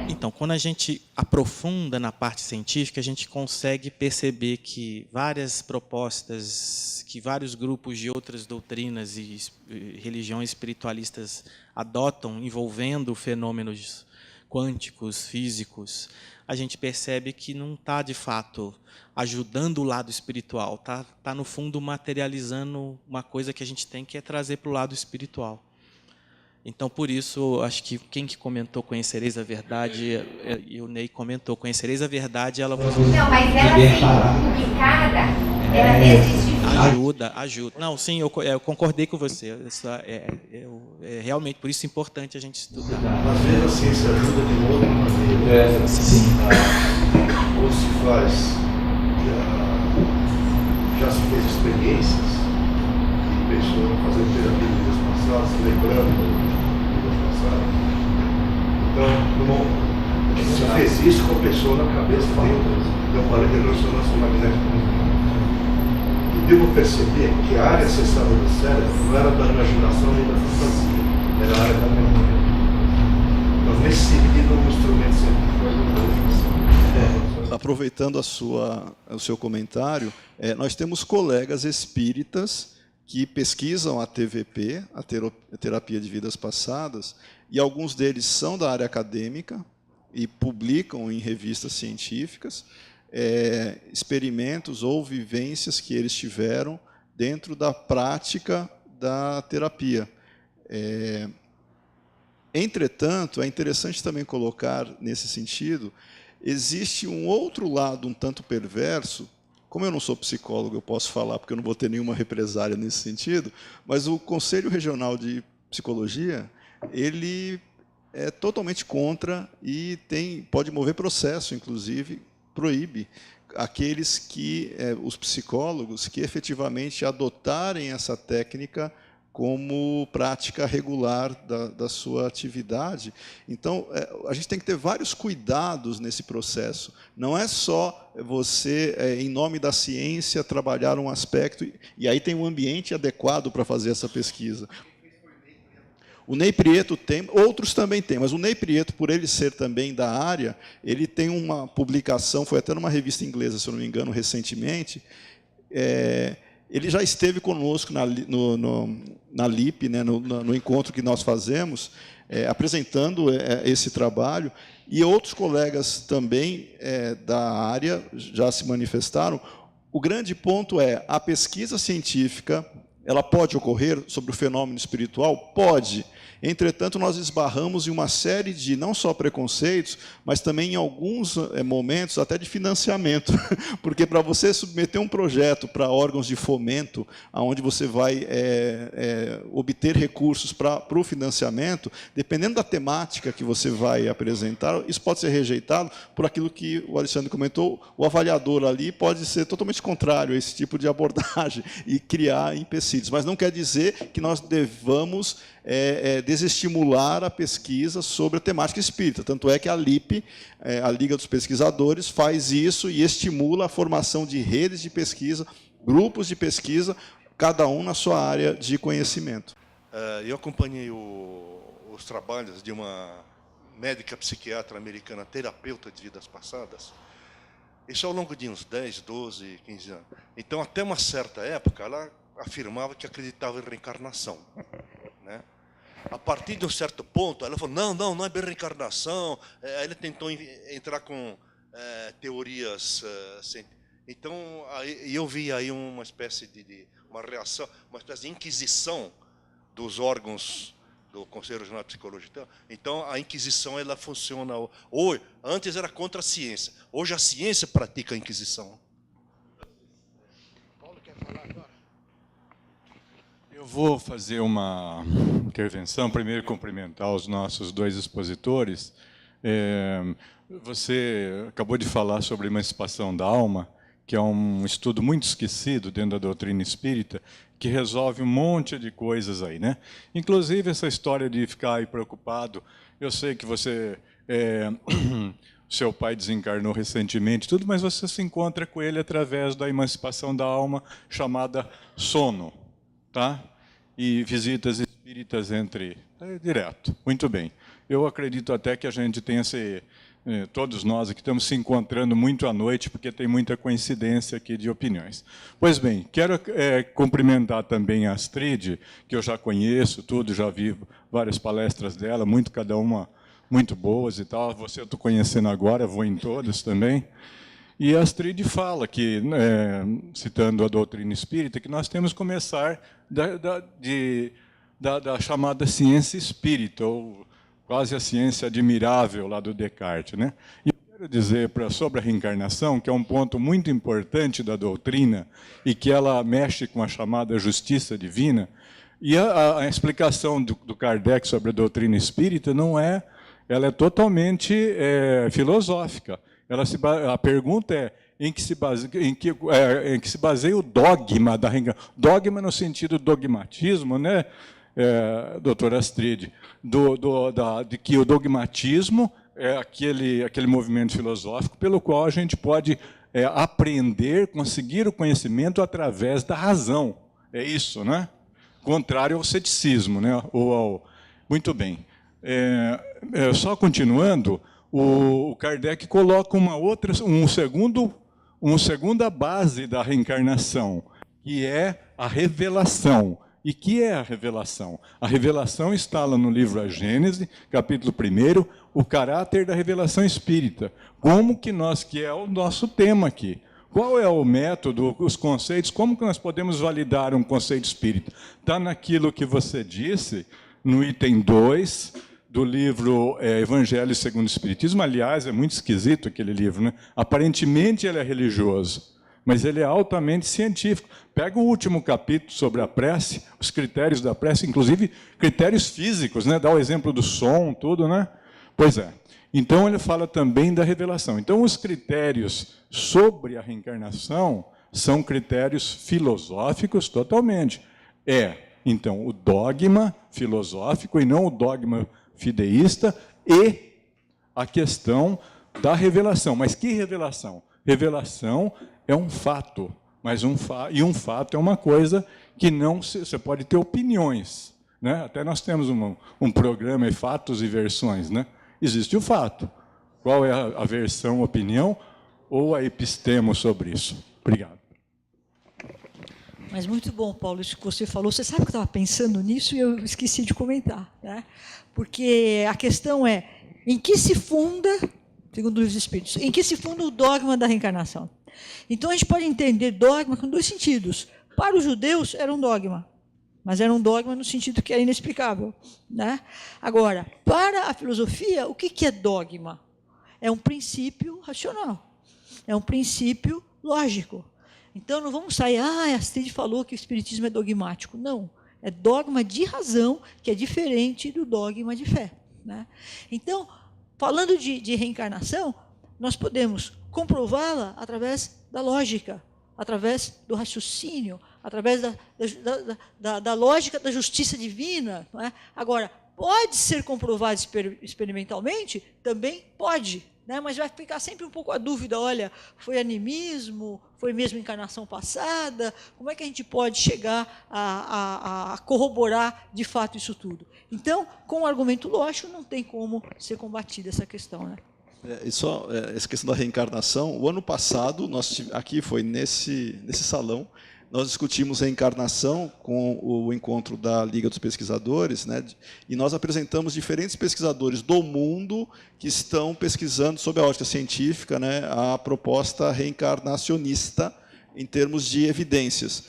Então, quando a gente aprofunda na parte científica, a gente consegue perceber que várias propostas, que vários grupos de outras doutrinas e religiões espiritualistas adotam, envolvendo fenômenos quânticos, físicos, a gente percebe que não está, de fato, ajudando o lado espiritual, está, no fundo, materializando uma coisa que a gente tem que é trazer para o lado espiritual. Então, por isso, acho que quem que comentou Conhecereis a Verdade, e o Ney comentou, Conhecereis a Verdade, ela... Não, mas ela sendo publicada, ela desjustifica. Ajuda. Não, sim, eu concordei com você. Isso é realmente, por isso é importante a gente estudar. Às vezes a ciência ajuda de uma outra maneira. Ou se faz, já se fez experiências de pessoas fazendo terapia de vidas passadas, se lembrando então, você fez isso com a pessoa na cabeça deu um aparelho de ressonância magnética. E devo perceber que a área acessada do cérebro não era da imaginação nem da fantasia, era a área da memória. Então, nesse sentido, o instrumento sempre foi Aproveitando o seu comentário, nós temos colegas espíritas que pesquisam a TVP, a terapia de vidas passadas, e alguns deles são da área acadêmica e publicam em revistas científicas experimentos ou vivências que eles tiveram dentro da prática da terapia. Entretanto, é interessante também colocar nesse sentido, existe um outro lado um tanto perverso. Como eu não sou psicólogo, eu posso falar, porque eu não vou ter nenhuma represália nesse sentido, mas o Conselho Regional de Psicologia, ele é totalmente contra e pode mover processo, inclusive, proíbe aqueles os psicólogos que efetivamente adotarem essa técnica como prática regular da sua atividade. Então, a gente tem que ter vários cuidados nesse processo. Não é só você, em nome da ciência, trabalhar um aspecto, e aí tem um ambiente adequado para fazer essa pesquisa. O Ney Prieto tem, outros também têm, mas o Ney Prieto, por ele ser também da área, ele tem uma publicação, foi até numa revista inglesa, se eu não me engano, recentemente, ele já esteve conosco na LIP, né, no encontro que nós fazemos, apresentando esse trabalho, e outros colegas também da área já se manifestaram. O grande ponto é, a pesquisa científica, ela pode ocorrer sobre o fenômeno espiritual? Pode. Entretanto, nós esbarramos em uma série de, não só preconceitos, mas também em alguns momentos até de financiamento. Porque para você submeter um projeto para órgãos de fomento, onde você vai obter recursos para o financiamento, dependendo da temática que você vai apresentar, isso pode ser rejeitado por aquilo que o Alexandre comentou, o avaliador ali pode ser totalmente contrário a esse tipo de abordagem e criar empecilhos. Mas não quer dizer que nós devamos desestimular a pesquisa sobre a temática espírita. Tanto é que a LIP, a Liga dos Pesquisadores, faz isso e estimula a formação de redes de pesquisa, grupos de pesquisa, cada um na sua área de conhecimento. Eu acompanhei os trabalhos de uma médica psiquiatra americana, terapeuta de vidas passadas, isso ao longo de uns 10, 12, 15 anos. Então, até uma certa época, ela afirmava que acreditava em reencarnação, né? A partir de um certo ponto, ela falou, não é bem reencarnação. Aí ele tentou entrar com teorias então, eu vi aí uma espécie de uma reação, uma espécie de inquisição dos órgãos do Conselho Regional de Psicologia. Então, a inquisição ela funciona hoje. Antes era contra a ciência. Hoje a ciência pratica a inquisição. Paulo quer falar agora? Eu vou fazer uma intervenção, primeiro cumprimentar os nossos dois expositores. Você acabou de falar sobre a emancipação da alma, que é um estudo muito esquecido dentro da doutrina espírita, que resolve um monte de coisas aí, né? Inclusive essa história de ficar aí preocupado. Eu sei que você, seu pai desencarnou recentemente, tudo, mas você se encontra com ele através da emancipação da alma, chamada sono, tá? E visitas espíritas direto. Muito bem. Eu acredito até que a gente tenha todos nós aqui estamos se encontrando muito à noite, porque tem muita coincidência aqui de opiniões. Pois bem, quero cumprimentar também a Astrid, que eu já conheço, já vi várias palestras dela, cada uma muito boas e tal. Você eu estou conhecendo agora, vou em todas também. E a Astrid fala que, citando a doutrina espírita, que nós temos que começar da chamada ciência espírita, ou quase a ciência admirável lá do Descartes, né? E eu quero dizer sobre a reencarnação, que é um ponto muito importante da doutrina e que ela mexe com a chamada justiça divina. E a explicação do Kardec sobre a doutrina espírita ela é totalmente filosófica. A pergunta é em que se baseia o dogma da reencarnação. Dogma no sentido dogmatismo, né? Doutora Astrid, de que o dogmatismo é aquele movimento filosófico pelo qual a gente pode aprender, conseguir o conhecimento através da razão. É isso, né? Contrário ao ceticismo, né? Muito bem. Só continuando, o Kardec coloca uma segunda base da reencarnação, que é a revelação. E que é a revelação? A revelação está lá no livro A Gênese, capítulo 1, o caráter da revelação espírita. Que é o nosso tema aqui. Qual é o método, os conceitos, como que nós podemos validar um conceito espírita? Está naquilo que você disse, no item 2 do livro Evangelho segundo o Espiritismo. Aliás, é muito esquisito aquele livro, né? Aparentemente ele é religioso, mas ele é altamente científico. Pega o último capítulo sobre a prece, os critérios da prece, inclusive critérios físicos, né? Dá o exemplo do som, tudo, né? Pois é. Então, ele fala também da revelação. Então, os critérios sobre a reencarnação são critérios filosóficos totalmente. Então, o dogma filosófico e não o dogma fideísta e a questão da revelação. Mas que revelação? Revelação é um fato. E um fato é uma coisa que não você pode ter opiniões, né? Até nós temos um programa de fatos e versões, né? Existe o fato. Qual é a versão, opinião ou a epistemo sobre isso? Obrigado. Mas muito bom, Paulo, isso que você falou. Você sabe que eu estava pensando nisso e eu esqueci de comentar, né? Porque a questão é, em que se funda, segundo os Espíritos, em que se funda o dogma da reencarnação? Então, a gente pode entender dogma com dois sentidos. Para os judeus, era um dogma, mas era um dogma no sentido que é inexplicável, né? Agora, para a filosofia, o que é dogma? É um princípio racional, é um princípio lógico. Então, não vamos sair, a Astrid falou que o espiritismo é dogmático. Não, é dogma de razão, que é diferente do dogma de fé, né? Então, falando de reencarnação, nós podemos comprová-la através da lógica, através do raciocínio, através da lógica da justiça divina, não é? Agora, pode ser comprovado experimentalmente? Também pode, né? Mas vai ficar sempre um pouco a dúvida, olha, foi animismo, foi mesmo encarnação passada, como é que a gente pode chegar a corroborar de fato isso tudo? Então, com o argumento lógico, não tem como ser combatida essa questão, né? E só essa questão da reencarnação, o ano passado, aqui foi nesse salão, nós discutimos reencarnação com o encontro da Liga dos Pesquisadores, né, e nós apresentamos diferentes pesquisadores do mundo que estão pesquisando, sob a ótica científica, né, a proposta reencarnacionista em termos de evidências.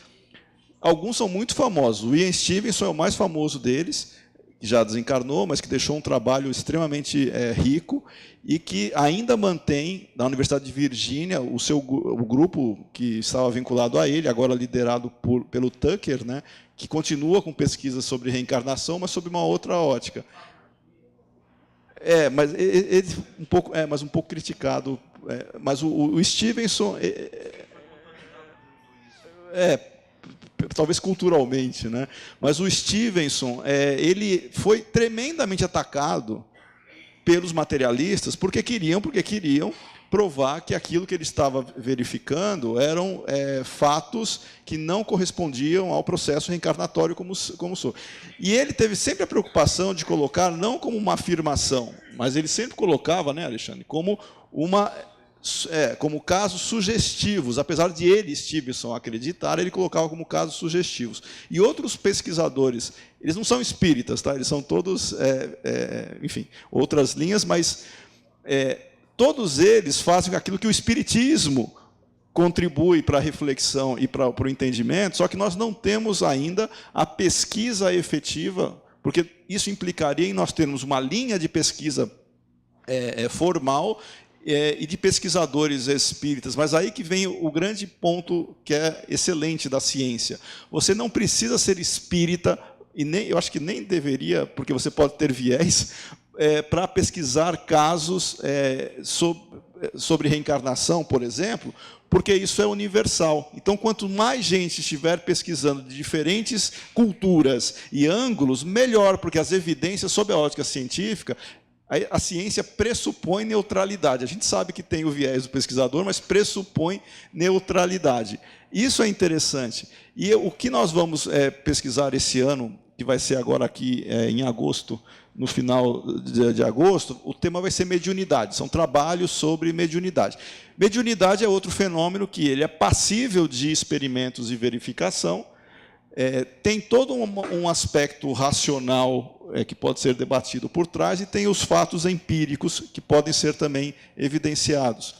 Alguns são muito famosos. O Ian Stevenson é o mais famoso deles, que já desencarnou, mas que deixou um trabalho extremamente rico e que ainda mantém, na Universidade de Virgínia, o grupo que estava vinculado a ele, agora liderado pelo Tucker, né, que continua com pesquisas sobre reencarnação, mas sob uma outra ótica. Mas ele um pouco criticado. Mas o Stevenson talvez culturalmente, né? Mas o Stevenson, ele foi tremendamente atacado pelos materialistas porque queriam provar que aquilo que ele estava verificando eram fatos que não correspondiam ao processo reencarnatório como sou. E ele teve sempre a preocupação de colocar não como uma afirmação, mas ele sempre colocava, né, Alexandre, como casos sugestivos. Apesar de ele, Stevenson, acreditar, ele colocava como casos sugestivos. E outros pesquisadores, eles não são espíritas, tá? Eles são todos, enfim, outras linhas, mas todos eles fazem aquilo que o espiritismo contribui para a reflexão e para o entendimento, só que nós não temos ainda a pesquisa efetiva, porque isso implicaria em nós termos uma linha de pesquisa formal e de pesquisadores espíritas. Mas aí que vem o grande ponto que é excelente da ciência. Você não precisa ser espírita, e eu acho que nem deveria, porque você pode ter viés, para pesquisar casos sobre reencarnação, por exemplo, porque isso é universal. Então, quanto mais gente estiver pesquisando de diferentes culturas e ângulos, melhor, porque as evidências, sob a ótica científica, a ciência pressupõe neutralidade. A gente sabe que tem o viés do pesquisador, mas pressupõe neutralidade. Isso é interessante. E o que nós vamos pesquisar esse ano, que vai ser agora aqui em agosto, no final de agosto, o tema vai ser mediunidade. São trabalhos sobre mediunidade. Mediunidade é outro fenômeno que ele é passível de experimentos e verificação. Tem todo um aspecto racional que pode ser debatido por trás, e tem os fatos empíricos que podem ser também evidenciados.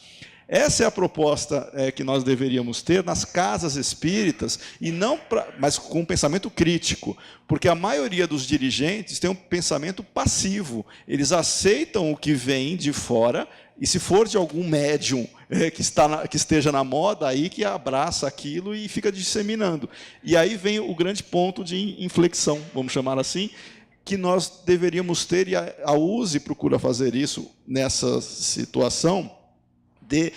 Essa é a proposta que nós deveríamos ter nas casas espíritas, e não mas com um pensamento crítico, porque a maioria dos dirigentes tem um pensamento passivo. Eles aceitam o que vem de fora, e se for de algum médium que esteja na moda, aí que abraça aquilo e fica disseminando. E aí vem o grande ponto de inflexão, vamos chamar assim, que nós deveríamos ter, e a USE procura fazer isso nessa situação, de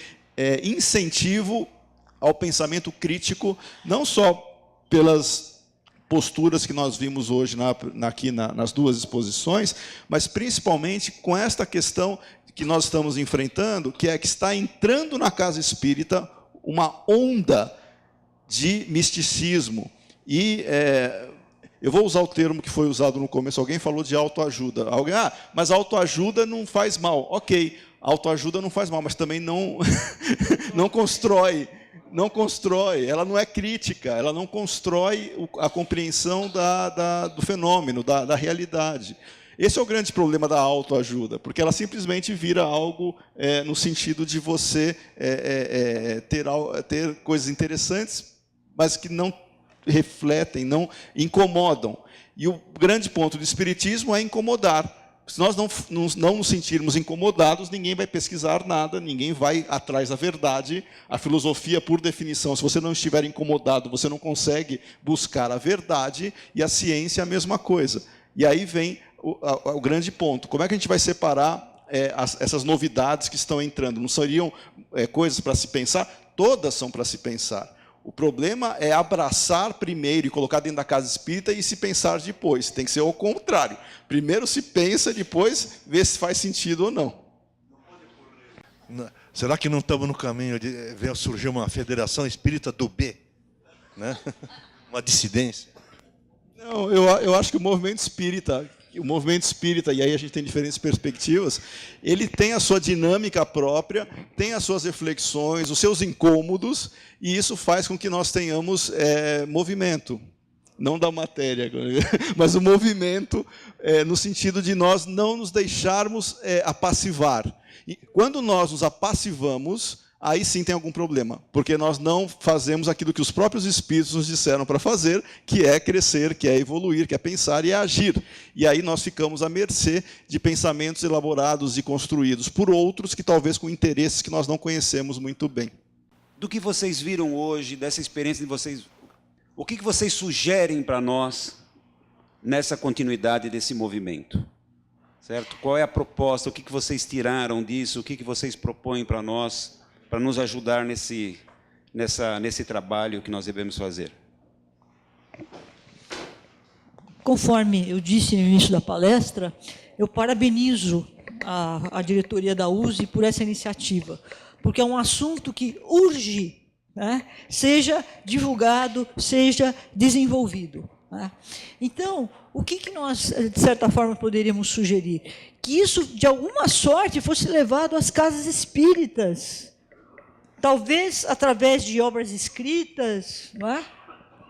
incentivo ao pensamento crítico, não só pelas posturas que nós vimos hoje aqui nas duas exposições, mas principalmente com esta questão que nós estamos enfrentando, que está entrando na casa espírita uma onda de misticismo. E eu vou usar o termo que foi usado no começo. Alguém falou de autoajuda. Mas autoajuda não faz mal. Ok, autoajuda não faz mal, mas também não constrói. Não constrói, ela não é crítica, ela não constrói a compreensão do fenômeno, da realidade. Esse é o grande problema da autoajuda, porque ela simplesmente vira algo no sentido de você ter coisas interessantes, mas que não refletem, não incomodam. E o grande ponto do espiritismo é incomodar. Se nós não nos sentirmos incomodados, ninguém vai pesquisar nada, ninguém vai atrás da verdade. A filosofia, por definição, se você não estiver incomodado, você não consegue buscar a verdade, e a ciência é a mesma coisa. E aí vem o grande ponto. Como é que a gente vai separar essas novidades que estão entrando? Não seriam coisas para se pensar? Todas são para se pensar. O problema é abraçar primeiro e colocar dentro da casa espírita e se pensar depois. Tem que ser o contrário. Primeiro se pensa, depois vê se faz sentido ou não. Será que não estamos no caminho de surgir uma federação espírita do B? Né? Uma dissidência? Não, eu acho que o movimento espírita, o movimento espírita, e aí a gente tem diferentes perspectivas, ele tem a sua dinâmica própria, tem as suas reflexões, os seus incômodos, e isso faz com que nós tenhamos movimento. Não da matéria, mas o movimento no sentido de nós não nos deixarmos apassivar. E quando nós nos apassivamos, aí sim tem algum problema, porque nós não fazemos aquilo que os próprios espíritos nos disseram para fazer, que é crescer, que é evoluir, que é pensar e é agir. E aí nós ficamos à mercê de pensamentos elaborados e construídos por outros, que talvez com interesses que nós não conhecemos muito bem. Do que vocês viram hoje, dessa experiência de vocês, o que vocês sugerem para nós nessa continuidade desse movimento? Certo? Qual é a proposta? O que vocês tiraram disso? O que vocês propõem para nós, para nos ajudar nesse trabalho que nós devemos fazer? Conforme eu disse no início da palestra, eu parabenizo a diretoria da USE por essa iniciativa, porque é um assunto que urge, né, seja divulgado, seja desenvolvido. Né? Então, o que nós, de certa forma, poderíamos sugerir? Que isso, de alguma sorte, fosse levado às casas espíritas, talvez através de obras escritas, não é?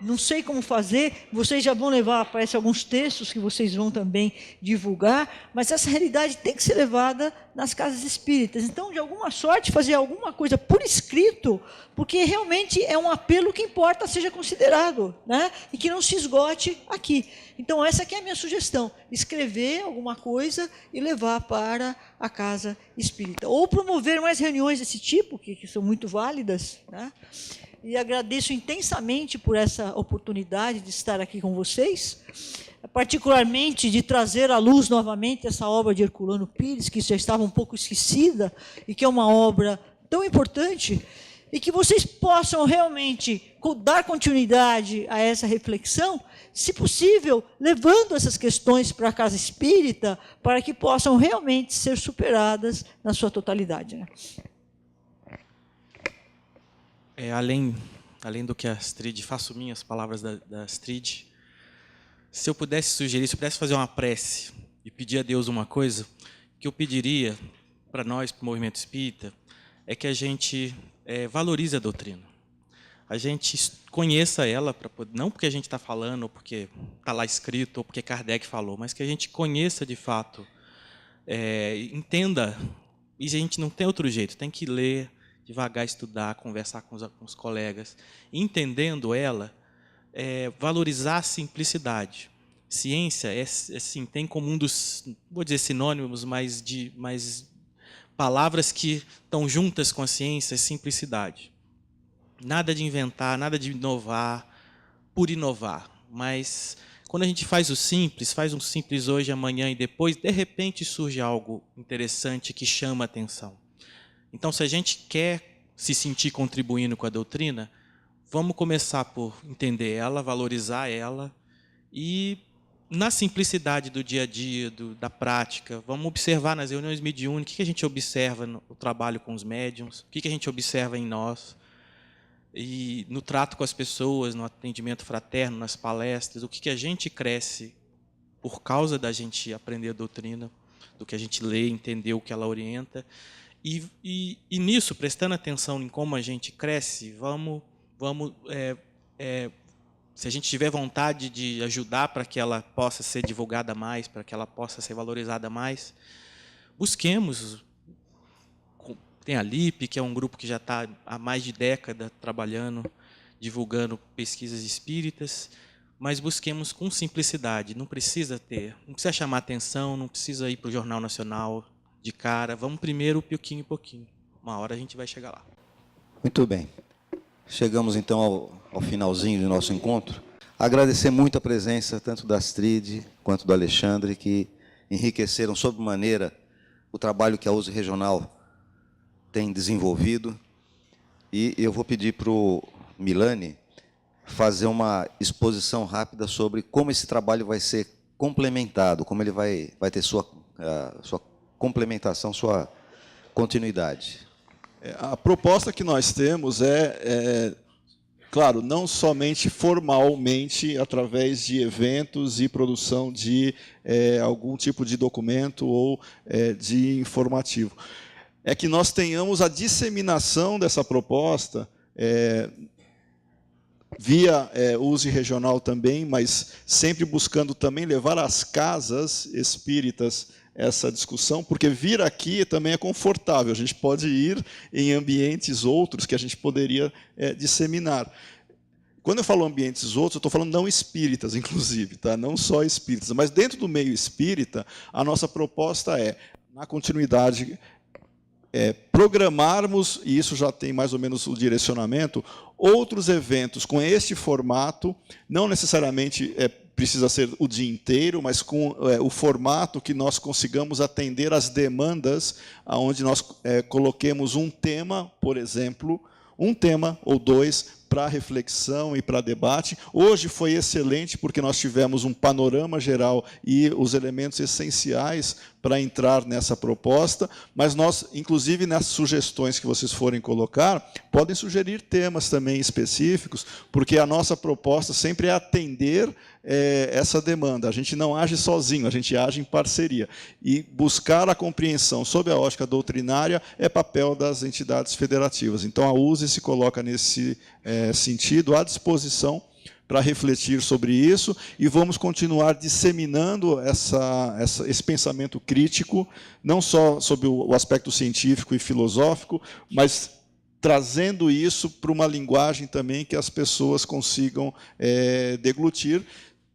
Não sei como fazer, vocês já vão levar, parece, alguns textos que vocês vão também divulgar, mas essa realidade tem que ser levada nas casas espíritas. Então, de alguma sorte, fazer alguma coisa por escrito, porque realmente é um apelo que importa seja considerado, né? E que não se esgote aqui. Então, essa aqui é a minha sugestão, escrever alguma coisa e levar para a casa espírita. Ou promover mais reuniões desse tipo, que são muito válidas, né? E agradeço intensamente por essa oportunidade de estar aqui com vocês, particularmente de trazer à luz novamente essa obra de Herculano Pires, que já estava um pouco esquecida, e que é uma obra tão importante, e que vocês possam realmente dar continuidade a essa reflexão, se possível, levando essas questões para a casa espírita, para que possam realmente ser superadas na sua totalidade, né? Além do que a Astrid, faço minhas palavras da Astrid, se eu pudesse sugerir, se eu pudesse fazer uma prece e pedir a Deus uma coisa, que eu pediria para nós, para o movimento espírita, é que a gente valorize a doutrina. A gente conheça ela, não porque a gente está falando, ou porque está lá escrito, ou porque Kardec falou, mas que a gente conheça de fato, entenda, e a gente não tem outro jeito, tem que ler, devagar, estudar, conversar com os colegas, entendendo ela, valorizar a simplicidade. Ciência assim, tem como um dos, vou dizer sinônimos, mas palavras que estão juntas com a ciência, simplicidade. Nada de inventar, nada de inovar, por inovar, mas quando a gente faz um simples hoje, amanhã e depois, de repente surge algo interessante que chama a atenção. Então, se a gente quer se sentir contribuindo com a doutrina, vamos começar por entender ela, valorizar ela e, na simplicidade do dia a dia, da prática, vamos observar nas reuniões mediúnicas o que a gente observa no trabalho com os médiuns, o que a gente observa em nós, e no trato com as pessoas, no atendimento fraterno, nas palestras, o que a gente cresce por causa da gente aprender a doutrina, do que a gente lê, entender o que ela orienta. E nisso, prestando atenção em como a gente cresce, se a gente tiver vontade de ajudar para que ela possa ser divulgada mais, para que ela possa ser valorizada mais, busquemos. Tem a LIP, que é um grupo que já está há mais de década trabalhando, divulgando pesquisas espíritas, mas busquemos com simplicidade, não precisa chamar atenção, não precisa ir para o Jornal Nacional de cara, vamos primeiro pouquinho em pouquinho. Uma hora a gente vai chegar lá. Muito bem. Chegamos então ao finalzinho do nosso encontro. Agradecer muito a presença tanto da Astrid quanto do Alexandre, que enriqueceram sobremaneira o trabalho que a USE Regional tem desenvolvido. E eu vou pedir para o Milani fazer uma exposição rápida sobre como esse trabalho vai ser complementado, como ele vai ter sua complementação, sua continuidade. A proposta que nós temos Claro, não somente formalmente, através de eventos e produção de algum tipo de documento ou de informativo. É que nós tenhamos a disseminação dessa proposta via uso regional também, mas sempre buscando também levar às casas espíritas essa discussão, porque vir aqui também é confortável, a gente pode ir em ambientes outros que a gente poderia disseminar. Quando eu falo ambientes outros, eu estou falando não espíritas, inclusive, tá? Não só espíritas, mas dentro do meio espírita, a nossa proposta é, na continuidade, programarmos, e isso já tem mais ou menos o direcionamento, outros eventos com este formato, não necessariamente precisa ser o dia inteiro, mas com o formato que nós consigamos atender às demandas, onde nós coloquemos um tema, por exemplo, um tema ou dois para reflexão e para debate. Hoje foi excelente porque nós tivemos um panorama geral e os elementos essenciais para entrar nessa proposta, mas nós, inclusive nas sugestões que vocês forem colocar, podem sugerir temas também específicos, porque a nossa proposta sempre é atender essa demanda. A gente não age sozinho, a gente age em parceria. E buscar a compreensão sob a ótica doutrinária é papel das entidades federativas. Então, a USE se coloca nesse sentido, à disposição para refletir sobre isso, e vamos continuar disseminando esse pensamento crítico, não só sobre o aspecto científico e filosófico, mas trazendo isso para uma linguagem também que as pessoas consigam deglutir,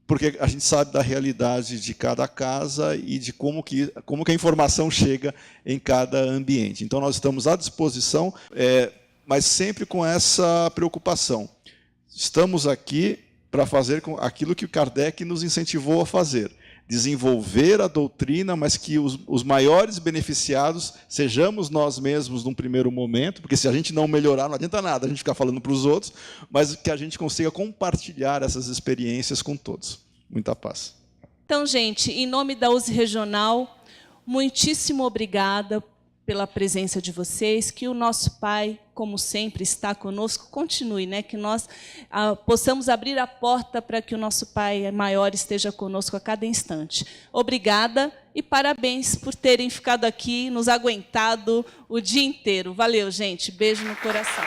porque a gente sabe da realidade de cada casa e de como que a informação chega em cada ambiente. Então, nós estamos à disposição, mas sempre com essa preocupação. Estamos aqui para fazer aquilo que o Kardec nos incentivou a fazer, desenvolver a doutrina, mas que os maiores beneficiados sejamos nós mesmos num primeiro momento, porque se a gente não melhorar, não adianta nada a gente ficar falando para os outros, mas que a gente consiga compartilhar essas experiências com todos. Muita paz. Então, gente, em nome da USE Regional, muitíssimo obrigada pela presença de vocês, que o nosso Pai, como sempre, está conosco, continue, né? Que nós possamos abrir a porta para que o nosso Pai maior esteja conosco a cada instante. Obrigada e parabéns por terem ficado aqui, nos aguentado o dia inteiro. Valeu, gente. Beijo no coração.